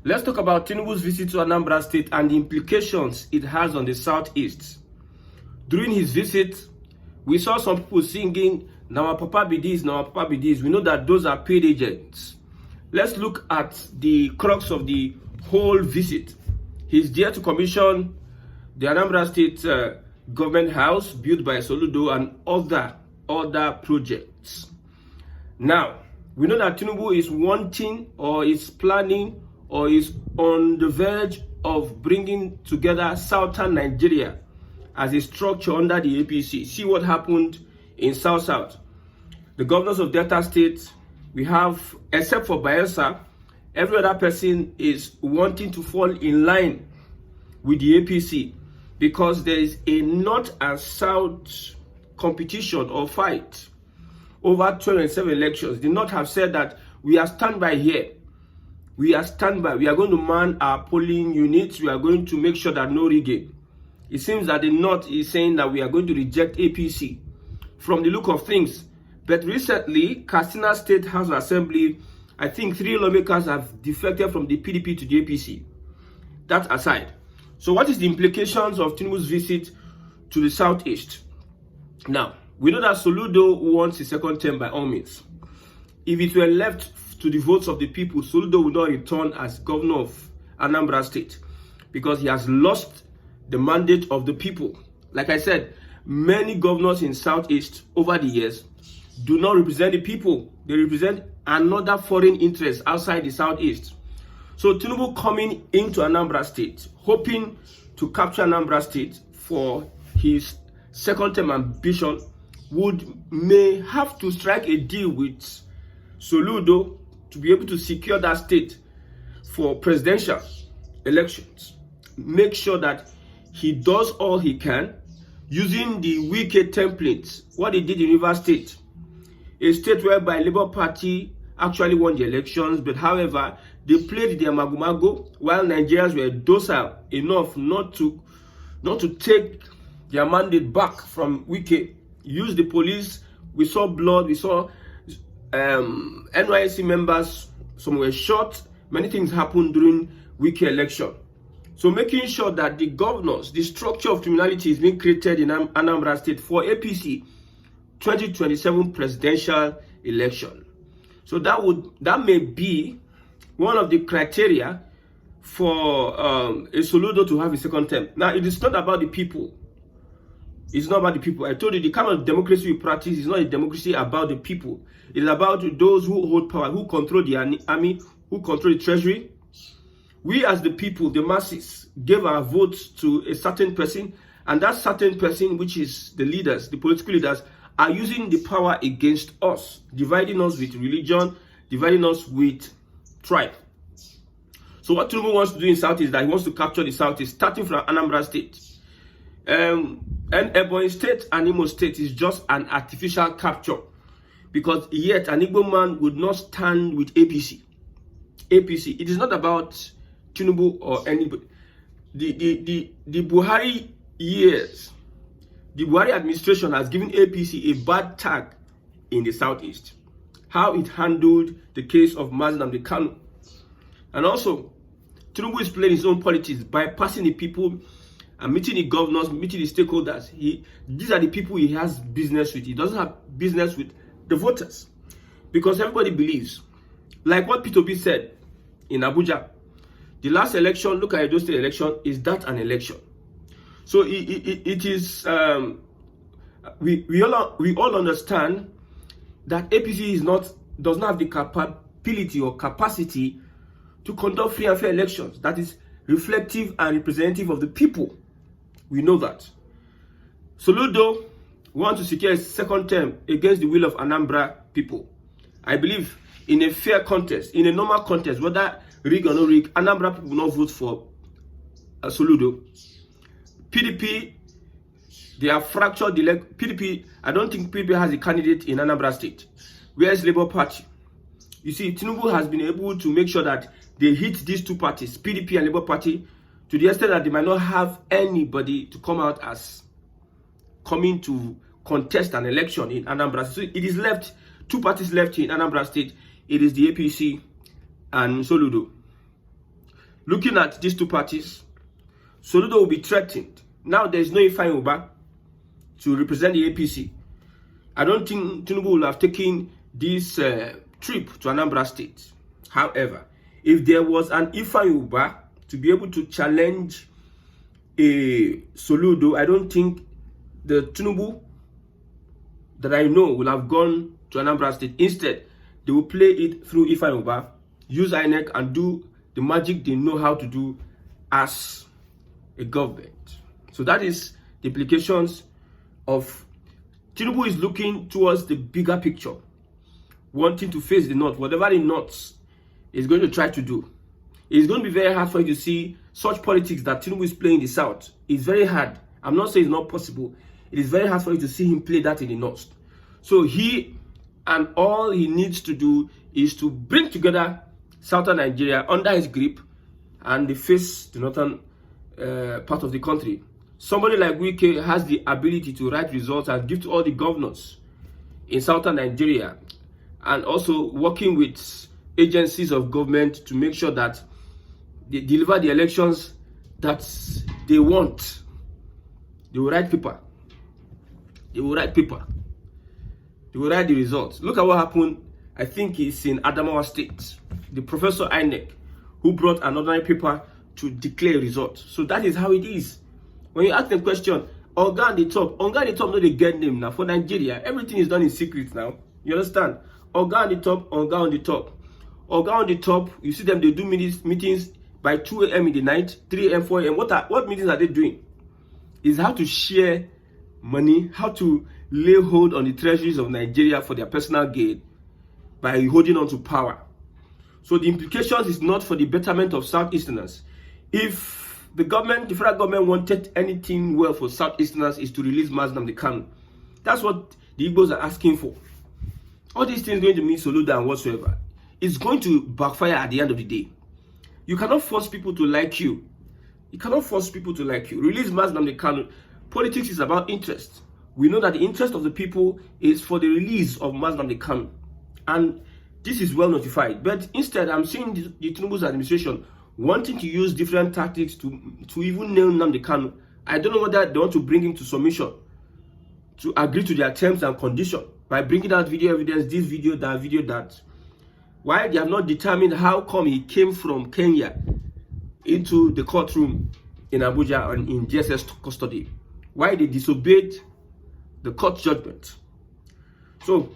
Let's talk about Tinubu'S visit to Anambra State and the implications it has on the Southeast. During his visit, we saw some people singing, "Now Papa be this, now Papa be this." We know that those are paid agents. Let's look at the crux of the whole visit. He's there to commission the Anambra State government house built by Soludo and other projects. Now, we know that Tinubu is wanting or is planning or is on the verge of bringing together Southern Nigeria as a structure under the APC. See what happened in South. The governors of Delta State, we have, except for Bayelsa, every other person is wanting to fall in line with the APC because there is a North and South competition or fight over 27 elections. The North have said that we are standby here. We are standby. We are going to man our polling units. We are going to make sure that no rigging. It seems that the North is saying that we are going to reject APC from the look of things. But recently, Katsina State House of Assembly, I think 3 lawmakers have defected from the PDP to the APC. That aside. So what is the implications of Tinubu's visit to the Southeast? Now, we know that Soludo wants his second term by all means. If it were left to the votes of the people, Soludo would not return as governor of Anambra State because he has lost the mandate of the people. Like I said, many governors in Southeast over the years do not represent the people. They represent another foreign interest outside the Southeast. So Tinubu coming into Anambra State, hoping to capture Anambra State for his second term ambition, may have to strike a deal with Soludo to be able to secure that state for presidential elections. Make sure that he does all he can using the wicked templates, what he did in Rivers State, a state whereby Labour Party actually won the elections, but however, they played their magumago while Nigerians were docile enough not to take their mandate back from Wike. Use the police. We saw blood. We saw NYSC members. Some were shot. Many things happened during Wike election. So making sure that the governors, the structure of criminality is being created in Anambra State for APC 2027 presidential election. So that may be one of the criteria for a Soludo to have a second term. Now, it is not about the people. It's not about the people. I told you the kind of democracy we practice is not a democracy about the people. It is about those who hold power, who control the army, who control the treasury. We as the people, the masses, gave our votes to a certain person, and that certain person, which is the leaders, the political leaders, are using the power against us, dividing us with religion, dividing us with tribe. So what Tinubu wants to do in South is that he wants to capture the Southeast, starting from Anambra State. And Ebonyi State and Imo State is just an artificial capture, because yet an Igbo man would not stand with APC. APC. It is not about Tinubu or anybody. The Buhari years, the Buhari administration has given APC a bad tag in the Southeast. How it handled the case of Nnamdi Kanu. And also, Tinubu is playing his own politics, bypassing the people and meeting the governors, meeting the stakeholders. These are the people he has business with. He doesn't have business with the voters. Because everybody believes, like what P2P said in Abuja, the last election, look at the state election, is that an election? So it is, we all understand that APC does not have the capability or capacity to conduct free and fair elections that is reflective and representative of the people. We know that. Soludo wants to secure a second term against the will of Anambra people. I believe in a fair contest, in a normal contest, whether rig or no rig, Anambra people will not vote for Soludo. PDP, they are fractured the leg. PDP, I don't think PDP has a candidate in Anambra State. Where is Labour Party? You see, Tinubu has been able to make sure that they hit these two parties, PDP and Labour Party, to the extent that they might not have anybody to come out as coming to contest an election in Anambra. So it is left, two parties left in Anambra State. It is the APC and Soludo. Looking at these two parties, Soludo will be threatened. Now there is no Ifeanyi Ubah to represent the APC. I don't think Tinubu will have taken this trip to Anambra State. However, if there was an Ifeanyi Ubah to be able to challenge a Soludo, I don't think the Tinubu that I know will have gone to Anambra State. Instead, they will play it through Ifeanyi Ubah, use INEC, and do the magic they know how to do as a government. So that is the implications of Tinubu is looking towards the bigger picture, wanting to face the North, whatever the North is going to try to do. It's going to be very hard for you to see such politics that Tinubu is playing in the South. It's very hard. I'm not saying it's not possible. It is very hard for you to see him play that in the North. So he and all he needs to do is to bring together Southern Nigeria under his grip and face the northern part of the country. Somebody like Wike has the ability to write results and give to all the governors in Southern Nigeria, and also working with agencies of government to make sure that they deliver the elections that they want. They will write paper. They will write paper. They will write the results. Look at what happened. I think it's in Adamawa State. The Professor INEC, who brought another paper to declare results. So that is how it is. When you ask them question, Oga on the top, no they get name now. For Nigeria, everything is done in secret now. You understand? Oga on the top, Oga on the top. Oga on the top, you see them, they do meetings by 2 a.m. in the night, 3 a.m., 4 a.m. What meetings are they doing? Is how to share money, how to lay hold on the treasuries of Nigeria for their personal gain by holding on to power. So the implications is not for the betterment of Southeasterners. If the federal government wanted anything well for Southeasterners, is to release Nnamdi Kanu. That's what the Igbos are asking for. All these things going to mean Soludo and whatsoever. It's going to backfire at the end of the day. You cannot force people to like you. You cannot force people to like you. Release Nnamdi Kanu. Politics is about interest. We know that the interest of the people is for the release of Nnamdi Kanu. And this is well notified. But instead, I'm seeing the Tinubu's administration wanting to use different tactics to even nail Nnamdi Kanu. I don't know whether they want to bring him to submission, to agree to their terms and conditions by bringing out video evidence, this video, that. Why they have not determined how come he came from Kenya into the courtroom in Abuja and in DSS custody. Why they disobeyed the court judgment. So,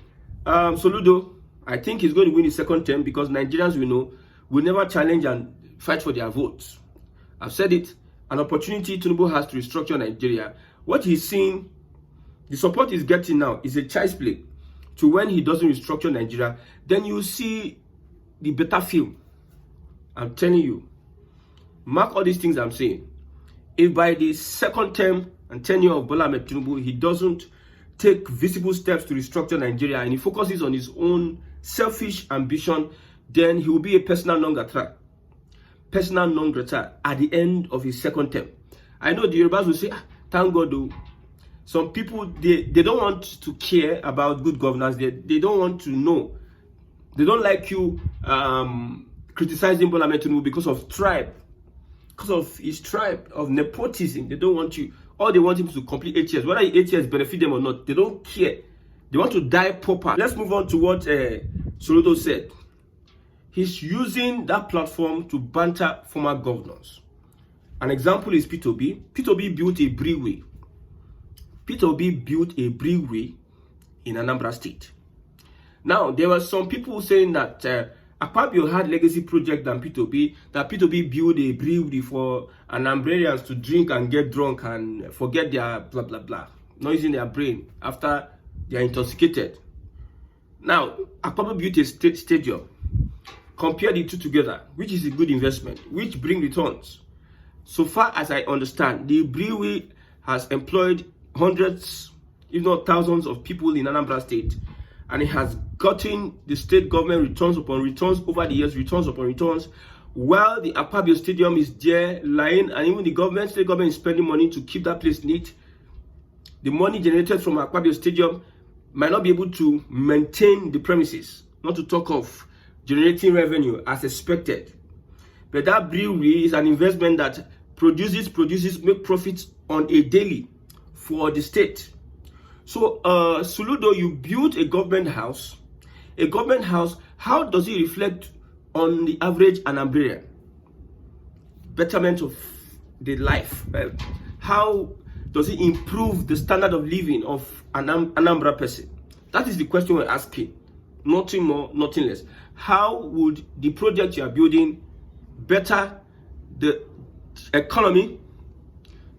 Soludo, I think he's going to win his second term because Nigerians, we know, will never challenge and fight for their votes. I've said it, an opportunity Tinubu has to restructure Nigeria. What he's seeing, the support he's getting now is a child's play to when he doesn't restructure Nigeria, then you see the better film. I'm telling you. Mark all these things I'm saying. If by the second term and tenure of Bola Ahmed Tinubu, he doesn't take visible steps to restructure Nigeria and he focuses on his own selfish ambition, then he will be a persona non grata. Persona non grata at the end of his second term. I know the Yorubas will say, thank God though. Some people, they don't want to care about good governance. They don't want to know. They don't like you criticizing Bola Ahmed Tinubu because of tribe. Because of his tribe, of nepotism. They don't want you. All they want him to complete 8 years. Whether 8 years benefit them or not, they don't care. They want to die proper. Let's move on to what Soludo said. He's using that platform to banter former governors. An example is Peter Obi. Peter Obi built a brewery. Peter Obi built a brewery in Anambra State. Now, there were some people saying that Akpabio had legacy project than Peter Obi, that Peter Obi built a brewery for Anambrarians to drink and get drunk and forget their blah, blah, blah, not using their brain after they are intoxicated. Now, Akpabio built a stadium. Compare the two together, which is a good investment, which bring returns. So far as I understand, the brewery has employed hundreds, if not thousands of people in Anambra State, and it has gotten the state government returns upon returns over the years, returns upon returns, while the Akpabio Stadium is there lying, and even the state government is spending money to keep that place neat. The money generated from Akpabio Stadium might not be able to maintain the premises, not to talk of generating revenue as expected. But that brewery is an investment that produces, make profits on a daily for the state. So, Soludo, you built a government house. A government house, how does it reflect on the average Anambrian? Betterment of the life. How does it improve the standard of living of an Anambra person? That is the question we're asking. Nothing more, nothing less. How would the project you are building better the economy,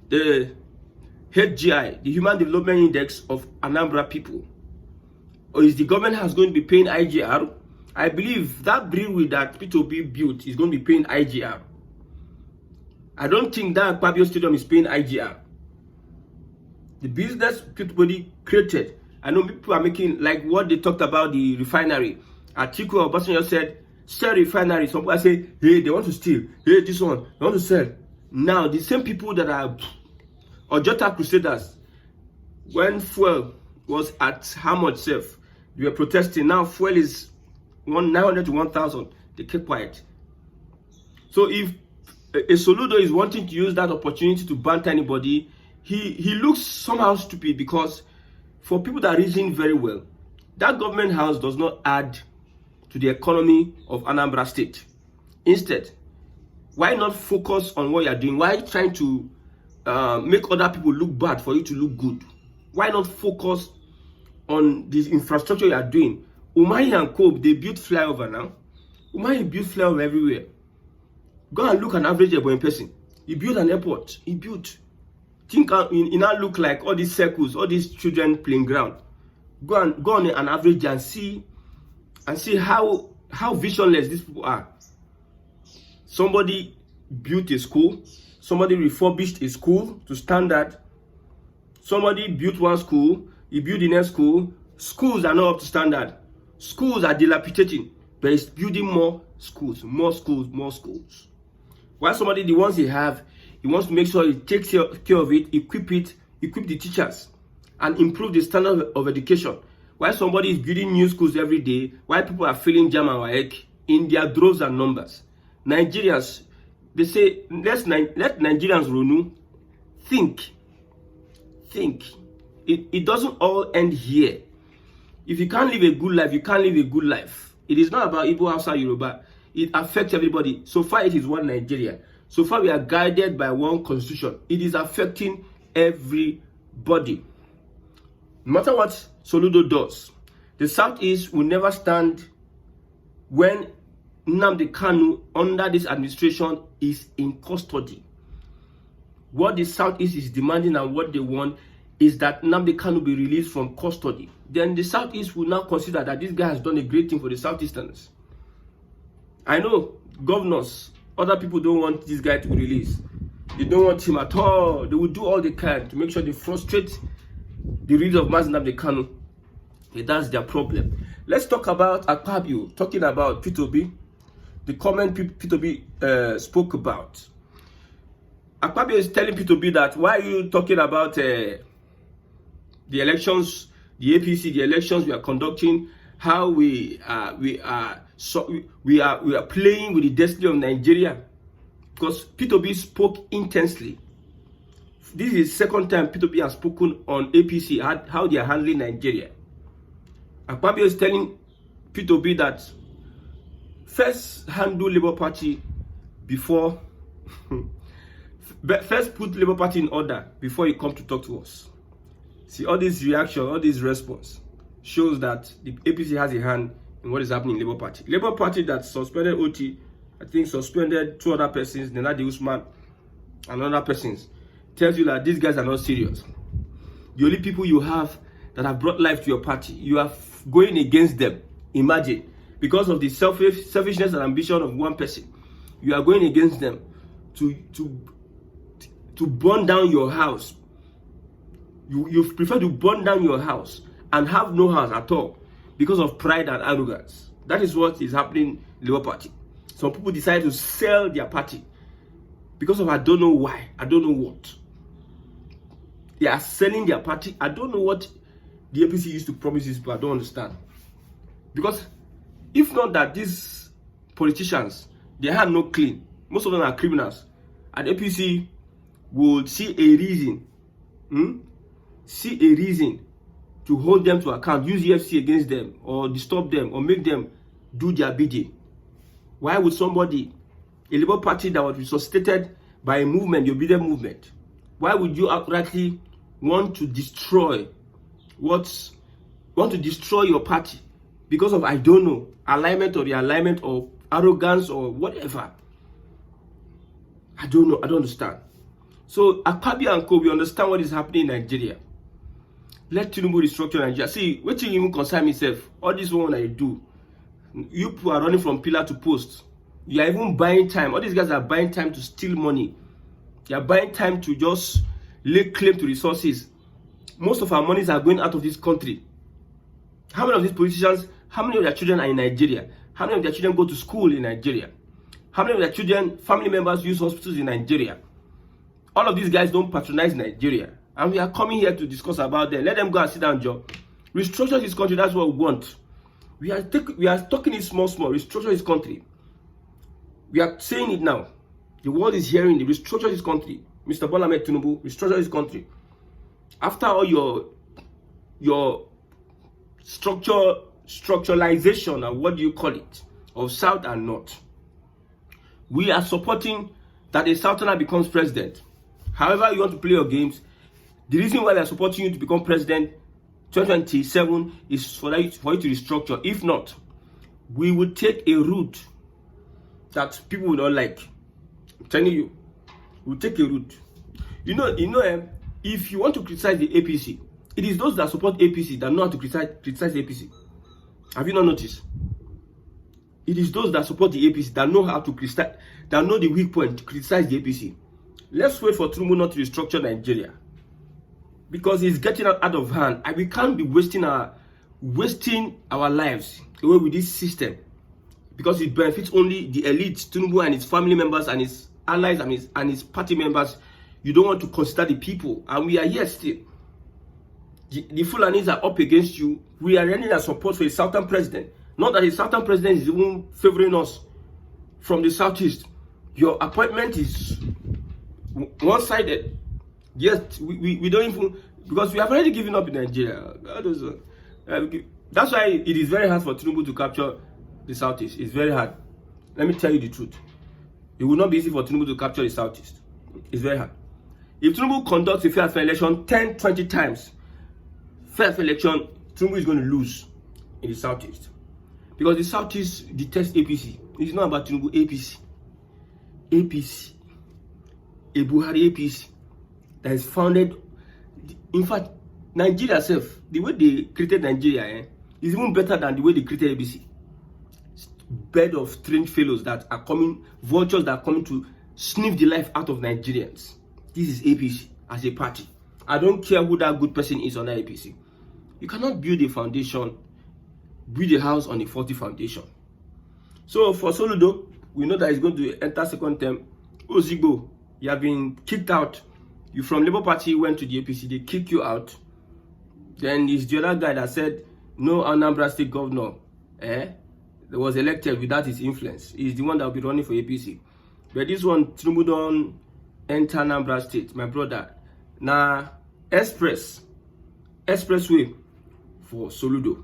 the HGI, the Human Development Index of Anambra people? Or is the government house going to be paying IGR? I believe that brewery that P2B built is going to be paying IGR. I don't think that Pabio Stadium is paying IGR. The business P2B created, I know people are making, like what they talked about the refinery. Atiku Obasanjo said, sell refinery. Some people say, hey, they want to steal. Hey, this one, they want to sell. Now, the same people that are Ojota Crusaders, when fuel was at how much safe, they were protesting. Now, fuel is 900 to 1,000. They kept quiet. So if a Soludo is wanting to use that opportunity to banter anybody, he looks somehow stupid, because for people that reason very well, that government house does not add to the economy of Anambra State. Instead, why not focus on what you're doing? Why trying to make other people look bad for you to look good? Why not focus on this infrastructure you are doing? Umahi and Cope, they built flyover now. Umahi built flyover everywhere. Go and look at an average Eboin person. He built an airport. He built. Think it now look like all these circles, all these children playing ground. Go on an average and see how visionless these people are. Somebody built a school. Somebody refurbished a school to standard. Somebody built one school. He built the next school. Schools are not up to standard. Schools are dilapidating. But it's building more schools, more schools, more schools. While somebody, the ones he have, he wants to make sure he takes care of it, equip the teachers, and improve the standard of education. While somebody is building new schools every day, while people are filling jam and waek in their droves and numbers. Nigerians, they say, let Nigerians renew, think. It doesn't all end here. If you can't live a good life, you can't live a good life. It is not about Igbo, Hausa, Yoruba. It affects everybody. So far, it is one Nigeria. So far, we are guided by one constitution. It is affecting everybody. No matter what Soludo does, the Southeast will never stand when Nnamdi Kanu, under this administration, is in custody. What the Southeast is demanding and what they want is that Nnamdi Kanu be released from custody. Then the Southeast will now consider that this guy has done a great thing for the Southeasterners. I know governors, other people don't want this guy to be released. They don't want him at all. They will do all they can to make sure they frustrate the release of Nnamdi Kanu. That's their problem. Let's talk about Akpabio, talking about P2B, the comment P2B spoke about. Akpabio is telling P2B that, why are you talking about the elections, the APC, the elections we are conducting, how we are playing with the destiny of Nigeria? Because P2B spoke intensely. This is the second time P2B has spoken on APC, how they are handling Nigeria. Akpabio is telling P2B that first handle Labour Party before, first put Labour Party in order before you come to talk to us. See, all this reaction, all this response shows that the APC has a hand in what is happening in Labour Party. Labour Party that suspended OT, I think suspended 2 other persons, Nenadi Usman and other persons, tells you that these guys are not serious. The only people you have that have brought life to your party, you are going against them. Imagine, because of the selfishness and ambition of one person, you are going against them to burn down your house. You prefer to burn down your house and have no house at all because of pride and arrogance. That is what is happening in the Labour Party. Some people decide to sell their party because of I don't know why, I don't know what. They are selling their party. I don't know what the APC used to promise these people. I don't understand. Because if not that these politicians, their hand no clean, Most of them are criminals. And APC will see a reason, to hold them to account, use EFC against them, or disturb them, or make them do their bidding. Why would somebody, a Labour Party that was resuscitated by a movement, the obedient movement, why would you outrightly want to destroy your party because of, I don't know, alignment or realignment or arrogance or whatever? I don't know. I don't understand. So, Akabi and Co, we understand what is happening in Nigeria. Let Tinubu restructure Nigeria. See, what you even concern myself, all this one I do, you people are running from pillar to post. You are even buying time. All these guys are buying time to steal money. They are buying time to just lay claim to resources. Most of our monies are going out of this country. How many of these politicians, how many of their children are in Nigeria? How many of their children go to school in Nigeria? How many of their children, family members use hospitals in Nigeria? All of these guys don't patronize Nigeria. And we are coming here to discuss about them. Let them go and sit down, Joe. Restructure this country, that's what we want. We are talking it small. Restructure this country. We are saying it now. The world is hearing it. Restructure this country. Mr. Bola Ahmed Tinubu, restructure this country. After all your structuralization, and what do you call it, of South and North, we are supporting that a Southerner becomes president. However you want to play your games, the reason why we are supporting you to become president 2027 is for you to restructure. If not, we will take a route that people will not like. I'm telling you, we'll take a route. You know, if you want to criticize the APC, it is those that support APC that know how to criticize APC. Have you not noticed? It is those that support the APC that know how to criticize, that know the weak point to criticize the APC. Let's wait for Tinubu not to restructure Nigeria, because it's getting out of hand, and we can't be wasting our lives away with this system, because it benefits only the elite, Tinubu and his family members and his allies and his party members. You don't want to consider the people, and we are here still. The Fulanis are up against you. We are running a support for a Southern president. Not that the Southern president is even favoring us from the Southeast. Your appointment is one-sided. Yes, we don't even, because we have already given up in Nigeria. That's why it is very hard for Tinubu to capture the Southeast. It's very hard. Let me tell you the truth. It will not be easy for Tinubu to capture the Southeast. It's very hard. If Tinubu conducts a fair election 10, 20 times, fair election, Tinubu is going to lose in the Southeast. Because the Southeast detests APC. It's not about Tinubu, APC. APC. A Buhari APC that is founded. In fact, Nigeria itself, the way they created Nigeria is even better than the way they created APC. Bed of strange fellows that are coming, vultures that are coming to sniff the life out of Nigerians. This is APC as a party. I don't care who that good person is on that APC. You cannot build a foundation, build a house on a faulty foundation. So for Soludo, we know that he's going to enter second term. Ozigbo, you have been kicked out. You from Labour Party went to the APC, they kick you out. Then there's the other guy that said no Anambra state governor that was elected without his influence. He's the one that will be running for APC. But this one, Tinubu don't enter Anambra state, my brother. Now expressway for Soludo.